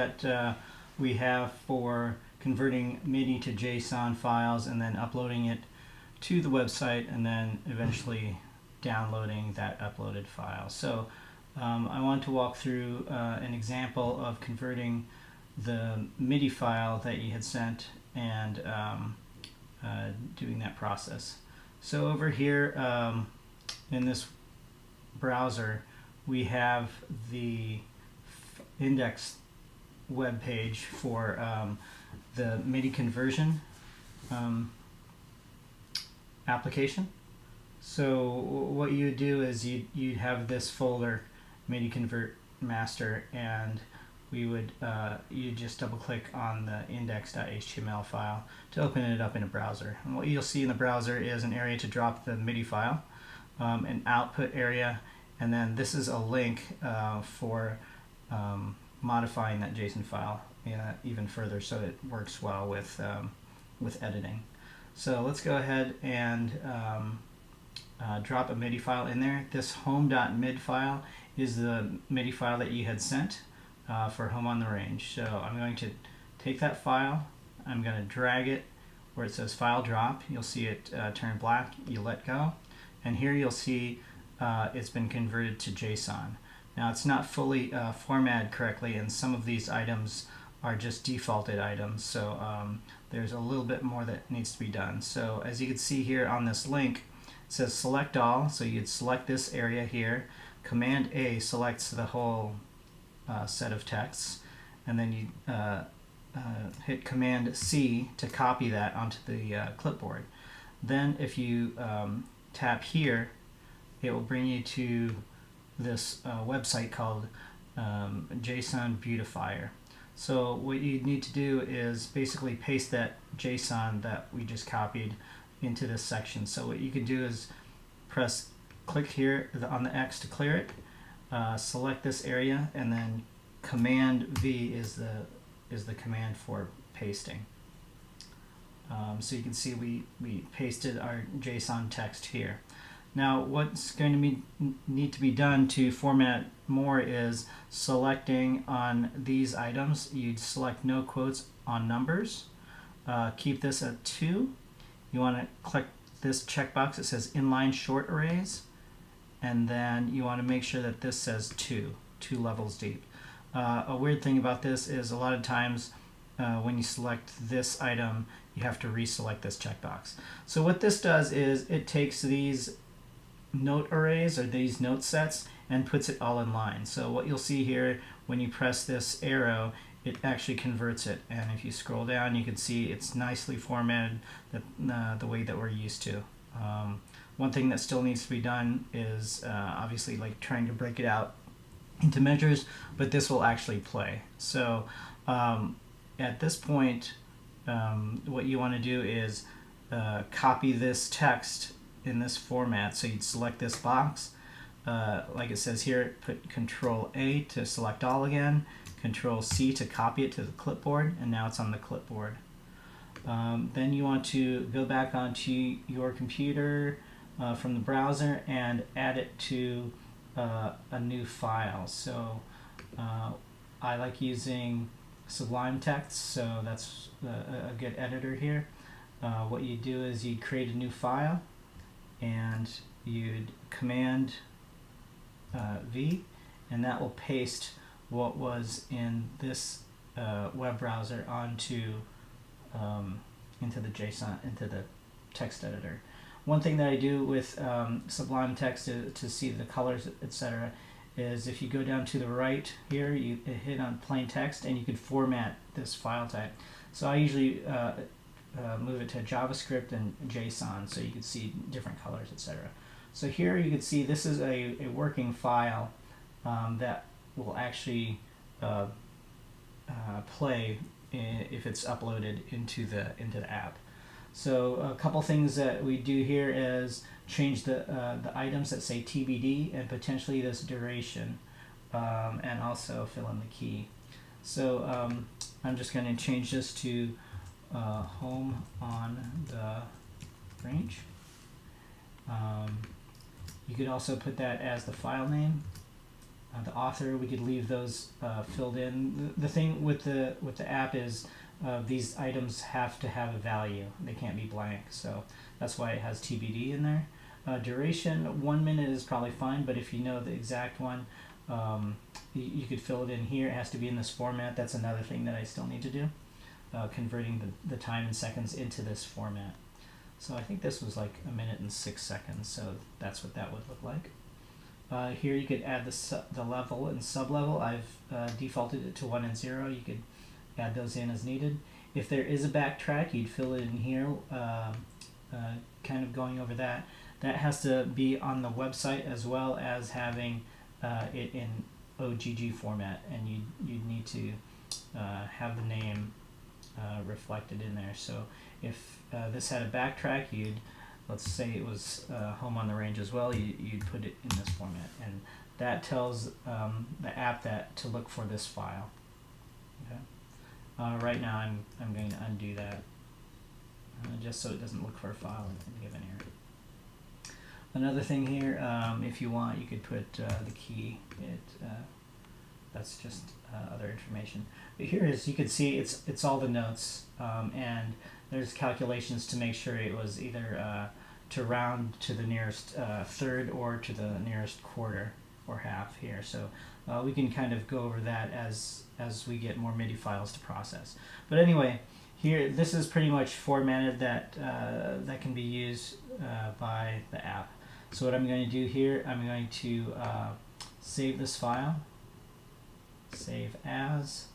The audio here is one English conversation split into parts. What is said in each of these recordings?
that we have for converting MIDI to JSON files and then uploading it to the website and then eventually downloading that uploaded file. So I want to walk through an example of converting the MIDI file that you had sent and doing that process. So over here in this browser we have the index web page for the MIDI conversion application. So what you would do is you'd have this folder, MIDI convert master, and we would you just double click on the index.html file to open it up in a browser. And what you'll see in the browser is an area to drop the MIDI file, an output area, and then this is a link for modifying that JSON file even further so it works well with editing. So let's go ahead and drop a MIDI file in there. This home.mid file is the MIDI file that you had sent for Home on the Range. So I'm going to take that file, I'm going to drag it where it says file drop. You'll see it turn black, you let go, and here you'll see it's been converted to JSON. Now it's not fully formatted correctly, and some of these items are just defaulted items, so there's a little bit more that needs to be done. So as you can see here on this link, it says select all, so you'd select this area here. Command A selects the whole set of texts, and then you hit Command C to copy that onto the clipboard. Then if you tap here, it will bring you to this website called JSON Beautifier. So what you need to do is basically paste that JSON that we just copied into this section. So what you can do is click here on the X to clear it, select this area, and then Command V is the command for pasting. So you can see we pasted our JSON text here. Now what's going to need to be done to format more is selecting on these items. You'd select no quotes on numbers. Keep this at 2. You want to click this checkbox that says inline short arrays, and then you want to make sure that this says 2 levels deep. A weird thing about this is a lot of times when you select this item you have to reselect this checkbox. So what this does is it takes these note arrays or these note sets and puts it all in line. So what you'll see here when you press this arrow, it actually converts it, and if you scroll down you can see it's nicely formatted the way that we're used to. One thing that still needs to be done is obviously like trying to break it out into measures, but this will actually play. So at this point what you want to do is copy this text in this format. So you'd select this box, like it says here, put Control A to select all again, Control C to copy it to the clipboard, and now it's on the clipboard. Then you want to go back onto your computer from the browser and add it to a new file. So I like using Sublime Text, so that's a good editor here. What you do is you create a new file and you'd Command V, and that will paste what was in this web browser onto into the JSON, into the text editor. One thing that I do with Sublime Text to see the colors, etc., is if you go down to the right here, you hit on plain text and you can format this file type. So I usually move it to JavaScript and JSON so you can see different colors, etc. So here you can see this is a working file that will actually play if it's uploaded into the app. So a couple things that we do here is change the items that say TBD and potentially this duration, and also fill in the key. So I'm just going to change this to Home on the Range. You could also put that as the file name. the author, we could leave those filled in. The thing with the app is these items have to have a value. They can't be blank, so that's why it has TBD in there. Duration, 1 minute is probably fine, but if you know the exact one, you could fill it in here. It has to be in this format. That's another thing that I still need to do, converting the time in seconds into this format. So I think this was like 1 minute and 6 seconds, so that's what that would look like. Here you could add the level and sub-level. I've defaulted it to 1 and 0. You could add those in as needed. If there is a backtrack, you'd fill it in here, kind of going over that. That has to be on the website as well as having it in OGG format, and you'd need to have the name reflected in there. So if this had a backtrack, let's say it was Home on the Range as well, you'd put it in this format, and that tells the app that to look for this file. Okay. Right now I'm going to undo that just so it doesn't look for a file and give an error. Another thing here, if you want, you could put the key. That's just other information. But here is, you can see it's all the notes, and there's calculations to make sure it was either to round to the nearest third or to the nearest quarter or half here. So we can kind of go over that as we get more MIDI files to process. But anyway, here this is pretty much formatted that that can be used by the app. So what I'm going to do here, I'm going to save this file, save as.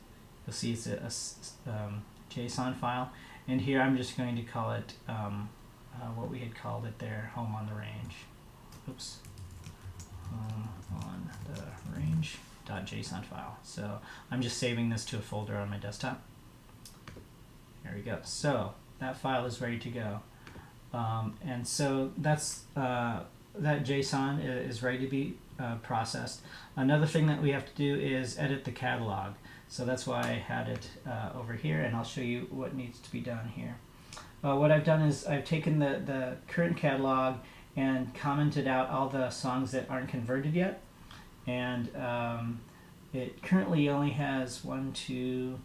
You'll see it's a JSON file, and here I'm just going to call it what we had called it there, Home on the Range. Oops, Home on the Range.json file. So I'm just saving this to a folder on my desktop. There we go. So that file is ready to go, and so that's that JSON is ready to be processed. Another thing that we have to do is edit the catalog. So that's why I had it over here, and I'll show you what needs to be done here. What I've done is I've taken the current catalog and commented out all the songs that aren't converted yet, and it currently only has 1, 2,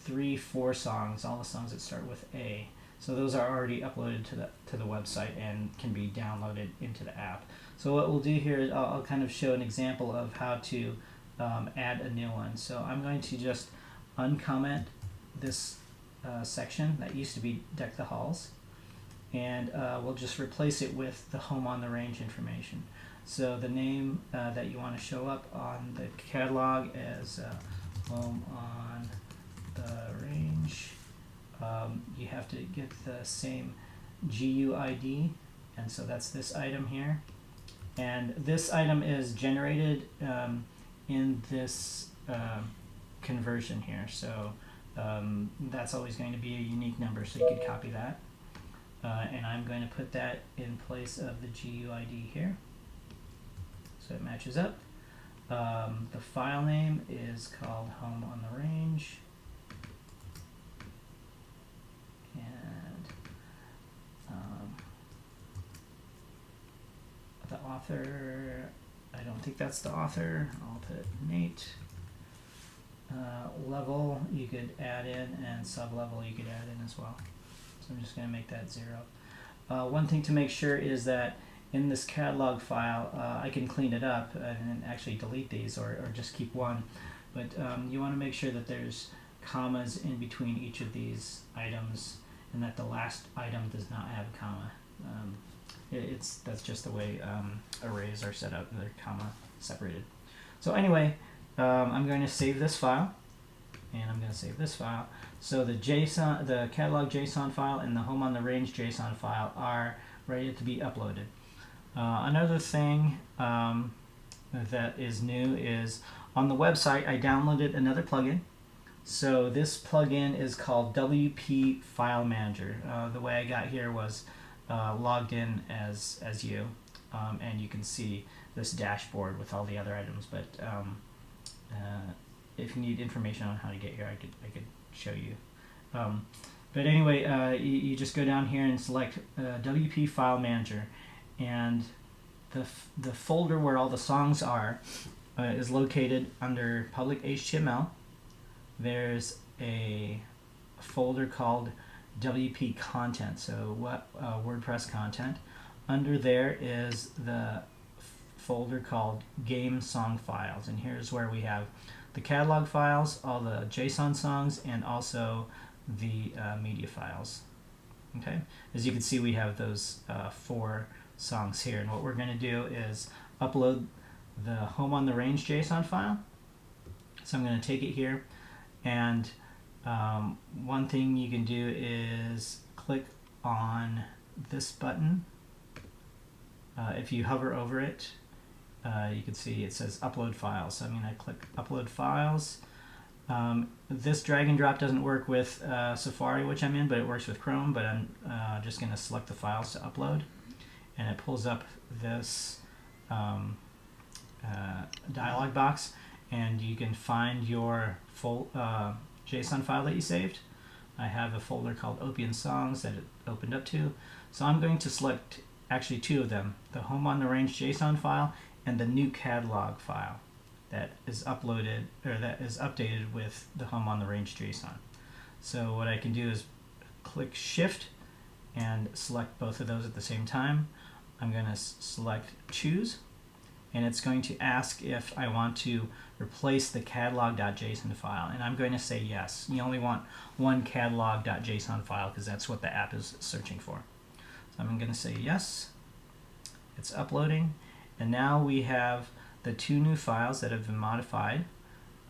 3, 4 songs, all the songs that start with A. So those are already uploaded to the website and can be downloaded into the app. So what we'll do here is I'll kind of show an example of how to add a new one. So I'm going to just uncomment this section that used to be Deck the Halls, and we'll just replace it with the Home on the Range information. So the name that you want to show up on the catalog is Home on the Range. You have to get the same GUID, and so that's this item here. And this item is generated in this conversion here. So that's always going to be a unique number, so you could copy that. And I'm going to put that in place of the GUID here, so it matches up. The file name is called Home on the Range. And the author, I don't think that's the author. I'll put Nate. Level you could add in, and sub-level you could add in as well. So I'm just going to make that 0. One thing to make sure is that in this catalog file, I can clean it up and actually delete these, or just keep one. But you want to make sure that there's commas in between each of these items, and that the last item does not have a comma. That's just the way arrays are set up; they're comma separated. So anyway, I'm going to save this file, and I'm going to save this file. So the JSON, the catalog JSON file, and the Home on the Range JSON file are ready to be uploaded. Another thing that is new is on the website I downloaded another plugin. So this plugin is called WP File Manager. The way I got here was logged in as you, and you can see this dashboard with all the other items. But if you need information on how to get here, I could show you. But anyway, you just go down here and select WP File Manager, and the folder where all the songs are is located under public HTML. There's a folder called WP content, so WordPress content. Under there is the folder called game song files, and here's where we have the catalog files, all the JSON songs, and also the media files. Okay, as you can see, we have those 4 songs here, and what we're going to do is upload the home on the range JSON file. So I'm going to take it here, and one thing you can do is click on this button. If you hover over it, you can see it says upload files. So I'm going to click upload files. This drag and drop doesn't work with Safari, which I'm in, but it works with Chrome. But I'm just going to select the files to upload, and it pulls up this dialog box, and you can find your full JSON file that you saved. I have a folder called Opian songs that it opened up to, so I'm going to select actually 2 of them: the home on the range JSON file and the new catalog file that is uploaded, or that is updated with the home on the range JSON. So what I can do is click Shift and select both of those at the same time. I'm going to select choose, and it's going to ask if I want to replace the catalog.json file, and I'm going to say yes. You only want one catalog.json file because that's what the app is searching for. So I'm going to say yes. It's uploading, and now we have the 2 new files that have been modified,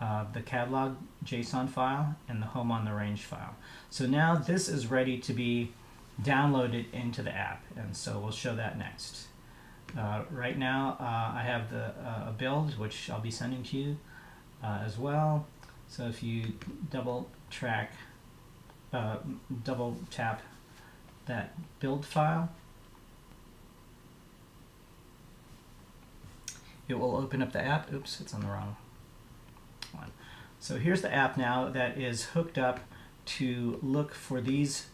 the catalog JSON file and the home on the range file. So now this is ready to be downloaded into the app, and so we'll show that next. Right now I have the a build which I'll be sending to you as well. So if you double tap that build file, it will open up the app. Oops, it's on the wrong one. So here's the app now that is hooked up to look for these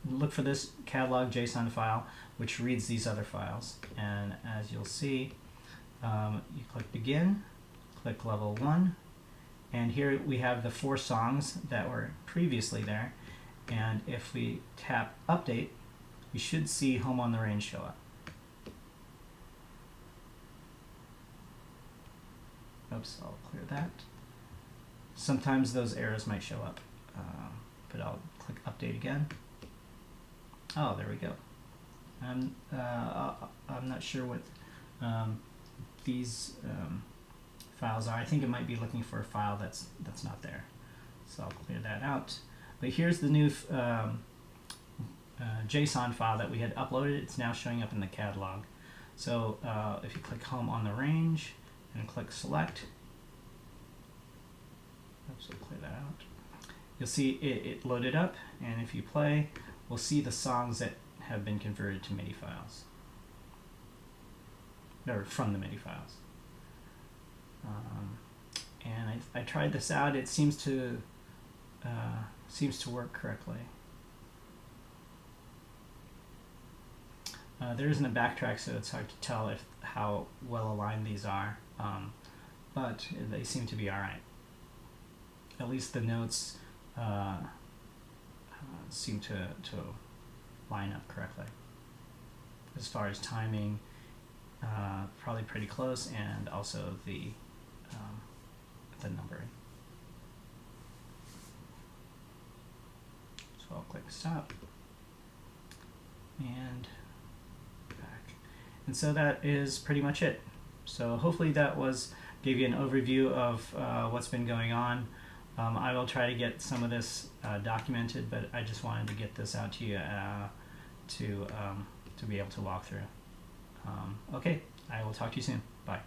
look for this catalog JSON file, which reads these other files. And as you'll see, you click begin, click level 1, and here we have the 4 songs that were previously there. And if we tap update, we should see home on the range show up. Oops, I'll clear that. Sometimes those errors might show up, but I'll click update again. Oh, there we go. I'm not sure what these files are. I think it might be looking for a file that's not there. So I'll clear that out. But here's the new JSON file that we had uploaded. It's now showing up in the catalog. So if you click home on the range and click select, oops, I'll clear that out. You'll see it loaded up, and if you play, we'll see the songs that have been converted to MIDI files, or from the MIDI files. And I tried this out. It seems to work correctly. There isn't a backtrack, so it's hard to tell how well aligned these are, but they seem to be all right. At least the notes seem to line up correctly. As far as timing, probably pretty close, and also the numbering. So I'll click stop and back. And so that is pretty much it. So hopefully that gave you an overview of what's been going on. I will try to get some of this documented, but I just wanted to get this out to you to be able to walk through. Okay, I will talk to you soon. Bye.